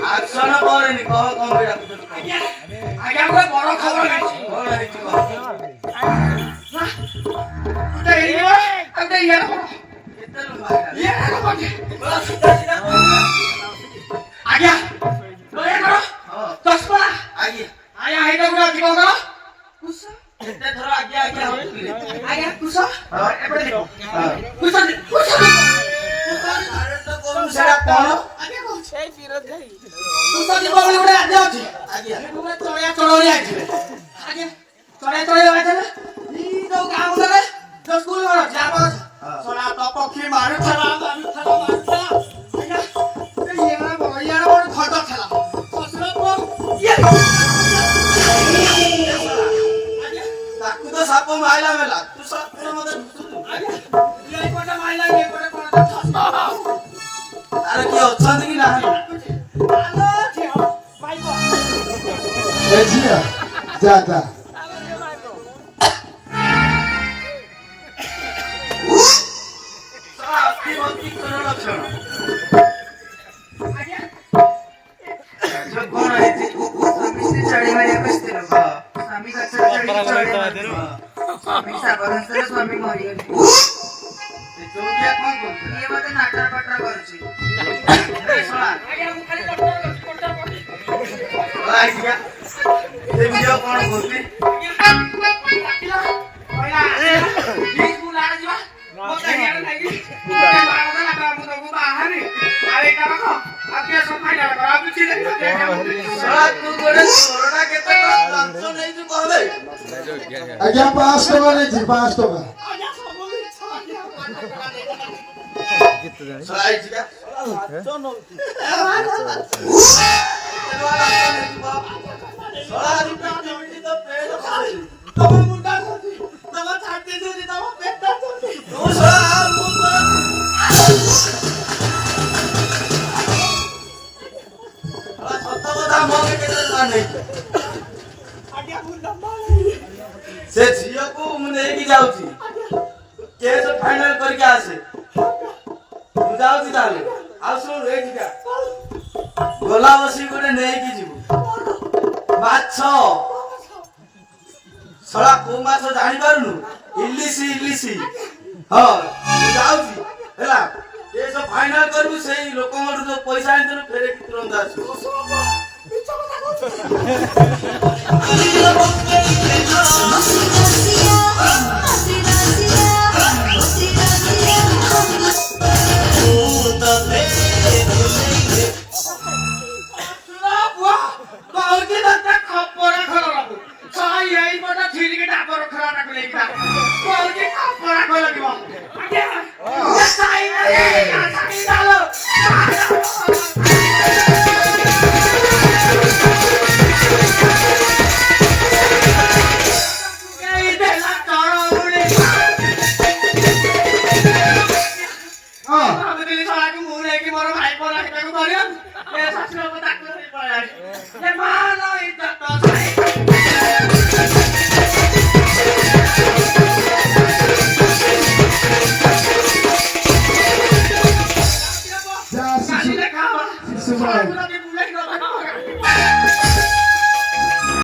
action କରେନି କହ କଣ ଭାଇ ଡାକୁଛୁ ଆଜ୍ଞା ଆଜ୍ଞା ଗୋଟେ ବଡ ଖବର ଅଛି କଣ ହେଇଛି କହ ଗୋଟେ ଇଏ ଗୋଟେ ଇଏ କେତେ ଲୋକ ଆଇଲା ଇଏ କରୁଛି ସିଧା ସିଧା ଆଜ୍ଞା ଦୟା କର ହଁ ଚଶମା ଆଜ୍ଞା ଆଜ୍ଞା ହେଇଟା ଗୋଟେ ଅଛି କଣ କର କୁସ କେତେ ଥର ଆଜ୍ଞା ଆଜ୍ଞା ହଉଥିଲି ଆଜ୍ଞା କୁସ ହଁ ଏପଟେ ଦେଖ ହଁ କୁସ କୁସ ଆରେ ତ କହୁନୁ ସେଟା କଣ ଆଜ୍ଞା କହୁଛି এই বিরোধ ভাই କୁସ ଯିବ ବୋଲି ଗୋଟେ ରାଜ୍ୟ ଅଛି ଆଜ୍ଞା ସେଠୁ ଗୋଟେ ଚଳିଆ ଚଳଳି ଆଇଥିଲେ ଆଜ୍ଞା ଚଳିଆ ଚଳଳି ଆଇଥିଲେ ଏଇ ଯୋଉ ଗାଁ ମୁଣ୍ଡରେ ଯୋଉ ସ୍କୁଲ ଘର ଅଛି ଆମ ଶଳା ତ ପକ୍ଷୀ ମାରୁଥିଲା ଆଜ୍ଞା ଇଏ ମାନେ ବଢିଆର ଗୋଟେ ଘଟ ଥିଲା ଶଶୁର ପୁଅ ଇଏ ଆଜ୍ଞା ତାକୁ ତ ସାପ ମାଇଲା ମେଲା ତୁ ସାପ ମତେ ଢୁକୁଛୁ ଆଜ୍ଞା ଏଇପଟେ ମାଇଲା ଏଇପଟେ କଣ ଠସ ଆରେ କିଏ ଅଛନ୍ତି କି ନାହାନ୍ତି ଆଲୋ ଝିଅ ମାଇବ ଏ ଝିଅ ଯା ଯା ଶଳା ଅତି ଭକ୍ତି ତୋର ଲକ୍ଷଣ ଆଜ୍ଞା ଯୋଉ କଣ ହେଇଛି ସ୍ୱାମୀ ସ୍ତ୍ରୀ ଚଢି ମାରିବାକୁ ଆସିଥିଲୁ ସ୍ୱାମୀ ଗଛରେ ଚଢିକି ଚଢେଇ ମାରୁଥିଲୁ ସ୍ୱାମୀ ସାବଧାନରେ ସ୍ୱାମୀ ମରିଗଲେ ସେ ଯୋଉକିଆ କଣ କରୁଥିଲା ଇଏ ମତେ ନାଟର ପଟର କରୁଛି ଏ ଶଳା ଆଜ୍ଞା ମୁଁ ଖାଲି ଡକ୍ଟର ପଡି ଶଳା ଆଇଠିଆ ସେ ଭିଡିଓ କଣ କରୁଛି ଡାକିଲା କହିଲା ସ୍କୁଲ ଆଡେ ଯିବା ମତେ ହିଆଡେ ଲାଗି ମତେ ବାରଟା ଲାଗା ମୁଁ ତମକୁ ବାହାରି ଆଉ ଏଇଟା ରଖ ଆଉ କିଏ ସବୁ ଫାଇନାଲ କର ଆଉ କିଛି ଦେଖ ଶଳା ତୁ ଗୋଟେ ସୋରଟା କେତେ ଲାଞ୍ଚ ନେଇଛୁ କହବେ ଆଜ୍ଞା 5 ଟଙ୍କା ନେଇଛି 5 ଟଙ୍କା ଆଜ୍ଞା ସବୁ ମିଛ ଆଜ୍ଞା ଶଳା ଆଇଠିଆ ଲାଞ୍ଚ ନଉଛି ଶଳା ଯେମିତି ତ ପେଟ ଖାଇଲି ତମ ମୁଣ୍ଡ ଧରୁଛି ତମ ଛାତି ଧରୁଛି ତମ ପେଟ ଧରୁଛି ତୁ ଶଳା ମୁଁ ତ ସତ କଥା ମୋ କେତେ ଟଙ୍କା ନେଇଛୁ ଆଜ୍ଞା ମୁଁ ଲମ୍ବା ସେ ଝିଅକୁ ମୁଁ ନେଇକି ଯାଉଛି କେସ୍ ଫାଇନାଲ କରିକି ଆସେ ମୁଁ ଯାଉଛି ତାହେଲେ ଆଉ ଶୁଣ ଏଇଠିକା ଗୋଲା ବସି ଗୋଟେ ନେଇକି ଯିବୁ ମାଛ ଶଳା କୋଉ ମାଛ ଜାଣିପାରୁନୁ ଇଲିଶି ଇଲିଶି ହଁ ମୁଁ ଯାଉଛି ହେଲା କେସ୍ ଫାଇନାଲ କରିବୁ ସେଇ ଲୋକଙ୍କଠୁ ଯୋଉ ପଇସା ଆଣିଥିଲୁ ଫେରେଇକି ତୁରନ୍ତ ଆସିବୁ ମିଛ କଥା କହୁଛି ଶୁଣ ପୁଅ କହୁଛି ତତେ ଖପରା ଖୋଲ ବାବୁ ଏଇପଟ ଛିଡ଼ିକି ଡାବର ଖୋଲାଟାକୁ ନେଇକି କହୁଛି ଖପରା ଖୋଲ ଯିବ ଆଜ୍ଞା